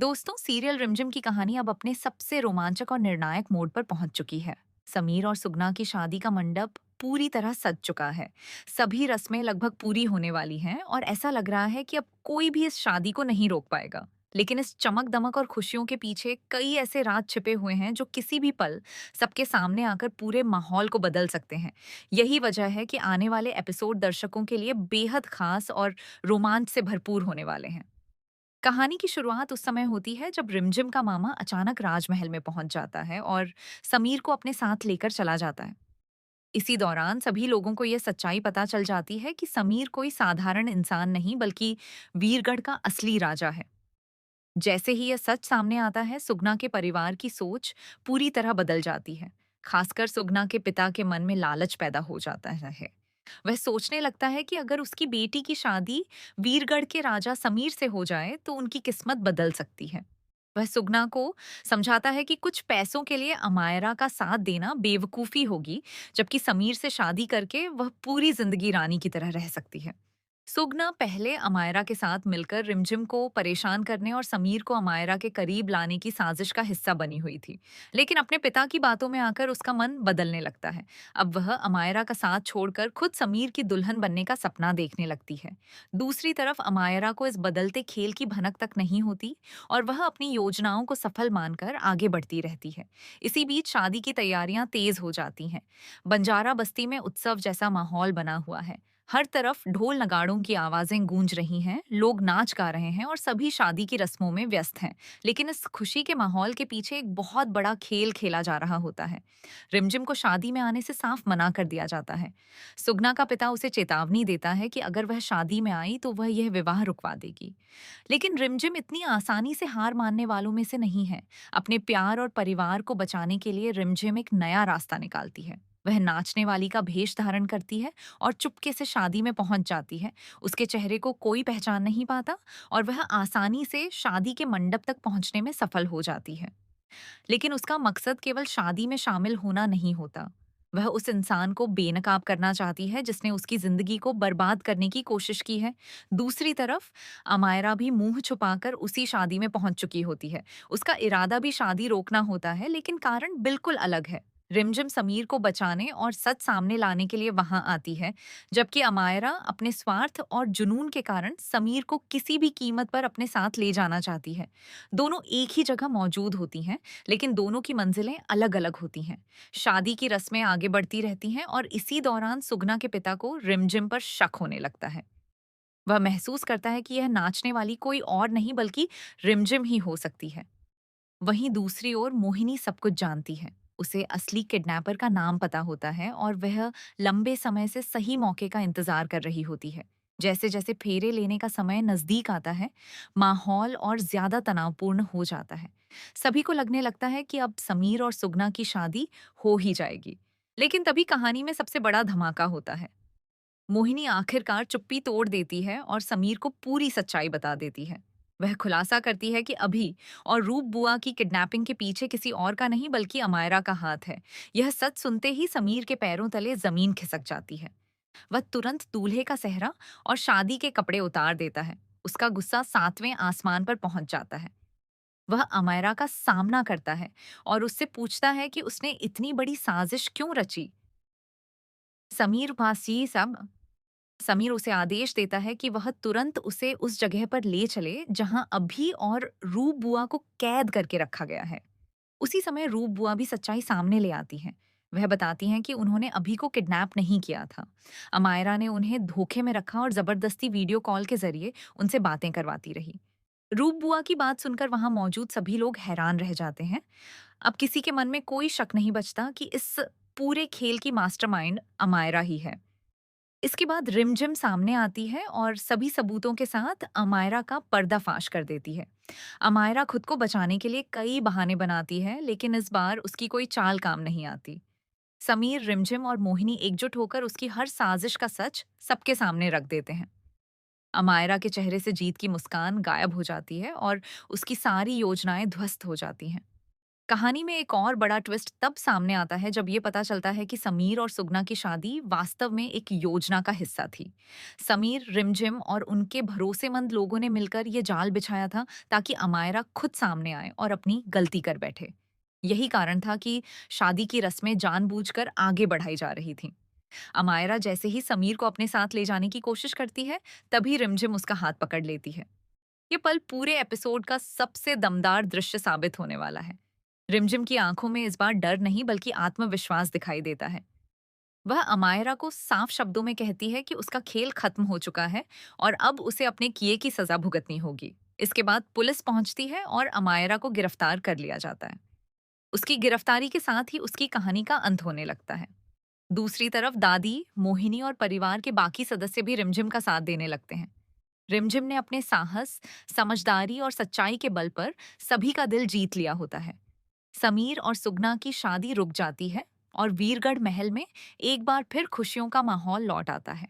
दोस्तों, सीरियल रिमझिम की कहानी अब अपने सबसे रोमांचक और निर्णायक मोड़ पर पहुंच चुकी है। समीर और सुगना की शादी का मंडप पूरी तरह सज चुका है। सभी रस्में लगभग पूरी होने वाली हैं और ऐसा लग रहा है कि अब कोई भी इस शादी को नहीं रोक पाएगा। लेकिन इस चमक दमक और खुशियों के पीछे कई ऐसे राज छिपे हुए हैं जो किसी भी पल सबके सामने आकर पूरे माहौल को बदल सकते हैं। यही वजह है कि आने वाले एपिसोड दर्शकों के लिए बेहद खास और रोमांच से भरपूर होने वाले हैं। कहानी की शुरुआत उस समय होती है जब रिमझिम का मामा अचानक राजमहल में पहुंच जाता है और समीर को अपने साथ लेकर चला जाता है। इसी दौरान सभी लोगों को यह सच्चाई पता चल जाती है कि समीर कोई साधारण इंसान नहीं बल्कि वीरगढ़ का असली राजा है। जैसे ही यह सच सामने आता है, सुगना के परिवार की सोच पूरी तरह बदल जाती है। खासकर सुगना के पिता के मन में लालच पैदा हो जाता है। वह सोचने लगता है कि अगर उसकी बेटी की शादी वीरगढ़ के राजा समीर से हो जाए तो उनकी किस्मत बदल सकती है। वह सुगना को समझाता है कि कुछ पैसों के लिए अमायरा का साथ देना बेवकूफी होगी, जबकि समीर से शादी करके वह पूरी जिंदगी रानी की तरह रह सकती है। सुगना पहले अमायरा के साथ मिलकर रिमझिम को परेशान करने और समीर को अमायरा के करीब लाने की साजिश का हिस्सा बनी हुई थी। लेकिन अपने पिता की बातों में आकर उसका मन बदलने लगता है। अब वह अमायरा का साथ छोड़कर खुद समीर की दुल्हन बनने का सपना देखने लगती है। दूसरी तरफ अमायरा को इस बदलते खेल की भनक तक नहीं होती और वह अपनी योजनाओं को सफल मानकर आगे बढ़ती रहती है। इसी बीच शादी की तैयारियां तेज हो जाती हैं। बंजारा बस्ती में उत्सव जैसा माहौल बना हुआ है। हर तरफ ढोल नगाड़ों की आवाजें गूंज रही हैं, लोग नाच गा रहे हैं और सभी शादी की रस्मों में व्यस्त हैं। लेकिन इस खुशी के माहौल के पीछे एक बहुत बड़ा खेल खेला जा रहा होता है। रिमझिम को शादी में आने से साफ मना कर दिया जाता है। सुगना का पिता उसे चेतावनी देता है कि अगर वह शादी में आई तो वह यह विवाह रुकवा देगी। लेकिन रिमझिम इतनी आसानी से हार मानने वालों में से नहीं है। अपने प्यार और परिवार को बचाने के लिए रिमझिम एक नया रास्ता निकालती है। वह नाचने वाली का भेष धारण करती है और चुपके से शादी में पहुंच जाती है। उसके चेहरे को कोई पहचान नहीं पाता और वह आसानी से शादी के मंडप तक पहुंचने में सफल हो जाती है। लेकिन उसका मकसद केवल शादी में शामिल होना नहीं होता। वह उस इंसान को बेनकाब करना चाहती है जिसने उसकी जिंदगी को बर्बाद करने की कोशिश की है। दूसरी तरफ अमायरा भी मुंह छुपाकर उसी शादी में पहुंच चुकी होती है। उसका इरादा भी शादी रोकना होता है, लेकिन कारण बिल्कुल अलग है। रिमझिम समीर को बचाने और सच सामने लाने के लिए वहां आती है, जबकि अमायरा अपने स्वार्थ और जुनून के कारण समीर को किसी भी कीमत पर अपने साथ ले जाना चाहती है। दोनों एक ही जगह मौजूद होती हैं, लेकिन दोनों की मंजिलें अलग-अलग होती हैं। शादी की रस्में आगे बढ़ती रहती हैं और इसी दौरान सुगना के पिता को रिमझिम पर शक होने लगता है। वह महसूस करता है कि यह नाचने वाली कोई और नहीं बल्कि रिमझिम ही हो सकती है। वहीं दूसरी ओर मोहिनी सब कुछ जानती है। उसे असली किडनैपर का नाम पता होता है और वह लंबे समय से सही मौके का इंतजार कर रही होती है। जैसे जैसे फेरे लेने का समय नजदीक आता है, माहौल और ज्यादा तनावपूर्ण हो जाता है। सभी को लगने लगता है कि अब समीर और सुगना की शादी हो ही जाएगी। लेकिन तभी कहानी में सबसे बड़ा धमाका होता है। मोहिनी आखिरकार चुप्पी तोड़ देती है और समीर को पूरी सच्चाई बता देती है। वह खुलासा करती है कि अभी और रूप बुआ की किडनैपिंग के पीछे किसी और का नहीं बल्कि अमायरा का हाथ है। यह सच सुनते ही समीर के पैरों तले जमीन खिसक जाती है। वह तुरंत दूल्हे का सेहरा और शादी के कपड़े उतार देता है। उसका गुस्सा सातवें आसमान पर पहुंच जाता है। वह अमायरा का सामना करता है और उससे पूछता है कि उसने इतनी बड़ी साजिश क्यों रची। समीर पासी सब समीर उसे आदेश देता है कि वह तुरंत उसे उस जगह पर ले चले जहां अभी और रूप बुआ को कैद करके रखा गया है। उसी समय रूप बुआ भी सच्चाई सामने ले आती हैं। वह बताती हैं कि उन्होंने अभी को किडनैप नहीं किया था। अमायरा ने उन्हें धोखे में रखा और जबरदस्ती वीडियो कॉल के जरिए उनसे बातें करवाती रही। रूप बुआ की बात सुनकर वहां मौजूद सभी लोग हैरान रह जाते हैं। अब किसी के मन में कोई शक नहीं बचता कि इस पूरे खेल की मास्टरमाइंड अमायरा ही है। इसके बाद रिमझिम सामने आती है और सभी सबूतों के साथ अमायरा का पर्दाफाश कर देती है। अमायरा खुद को बचाने के लिए कई बहाने बनाती है, लेकिन इस बार उसकी कोई चाल काम नहीं आती। समीर, रिमझिम और मोहिनी एकजुट होकर उसकी हर साजिश का सच सबके सामने रख देते हैं। अमायरा के चेहरे से जीत की मुस्कान गायब हो जाती है और उसकी सारी योजनाएं ध्वस्त हो जाती हैं। कहानी में एक और बड़ा ट्विस्ट तब सामने आता है जब ये पता चलता है कि समीर और सुगना की शादी वास्तव में एक योजना का हिस्सा थी। समीर, रिमझिम और उनके भरोसेमंद लोगों ने मिलकर ये जाल बिछाया था ताकि अमायरा खुद सामने आए और अपनी गलती कर बैठे। यही कारण था कि शादी की रस्में जानबूझकर आगे बढ़ाई जा रही थीं। अमायरा जैसे ही समीर को अपने साथ ले जाने की कोशिश करती है, तभी रिमझिम उसका हाथ पकड़ लेती है। ये पल पूरे एपिसोड का सबसे दमदार दृश्य साबित होने वाला है। रिमझिम की आंखों में इस बार डर नहीं बल्कि आत्मविश्वास दिखाई देता है। वह अमायरा को साफ शब्दों में कहती है कि उसका खेल खत्म हो चुका है और अब उसे अपने किए की सजा भुगतनी होगी। इसके बाद पुलिस पहुंचती है और अमायरा को गिरफ्तार कर लिया जाता है। उसकी गिरफ्तारी के साथ ही उसकी कहानी का अंत होने लगता है। दूसरी तरफ दादी, मोहिनी और परिवार के बाकी सदस्य भी रिमझिम का साथ देने लगते हैं। रिमझिम ने अपने साहस, समझदारी और सच्चाई के बल पर सभी का दिल जीत लिया होता है। समीर और सुगना की शादी रुक जाती है और वीरगढ़ महल में एक बार फिर खुशियों का माहौल लौट आता है।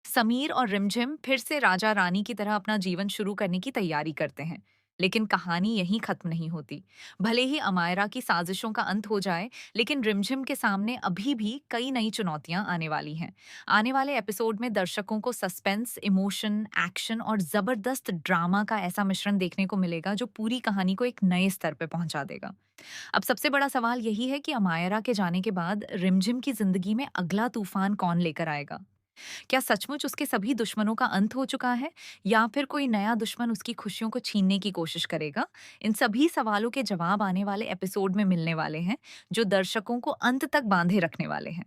समीर और रिमझिम फिर से राजा रानी की तरह अपना जीवन शुरू करने की तैयारी करते हैं। लेकिन कहानी यहीं खत्म नहीं होती। भले ही अमायरा की साजिशों का अंत हो जाए, लेकिन रिमझिम के सामने अभी भी कई नई चुनौतियां आने वाली हैं। आने वाले एपिसोड में दर्शकों को सस्पेंस, इमोशन, एक्शन और जबरदस्त ड्रामा का ऐसा मिश्रण देखने को मिलेगा जो पूरी कहानी को एक नए स्तर पर पहुंचा देगा। अब सबसे बड़ा सवाल यही है कि अमायरा के जाने के बाद रिमझिम की जिंदगी में अगला तूफान कौन लेकर आएगा? क्या सचमुच उसके सभी दुश्मनों का अंत हो चुका है या फिर कोई नया दुश्मन उसकी खुशियों को छीनने की कोशिश करेगा? इन सभी सवालों के जवाब आने वाले एपिसोड में मिलने वाले हैं, जो दर्शकों को अंत तक बांधे रखने वाले हैं।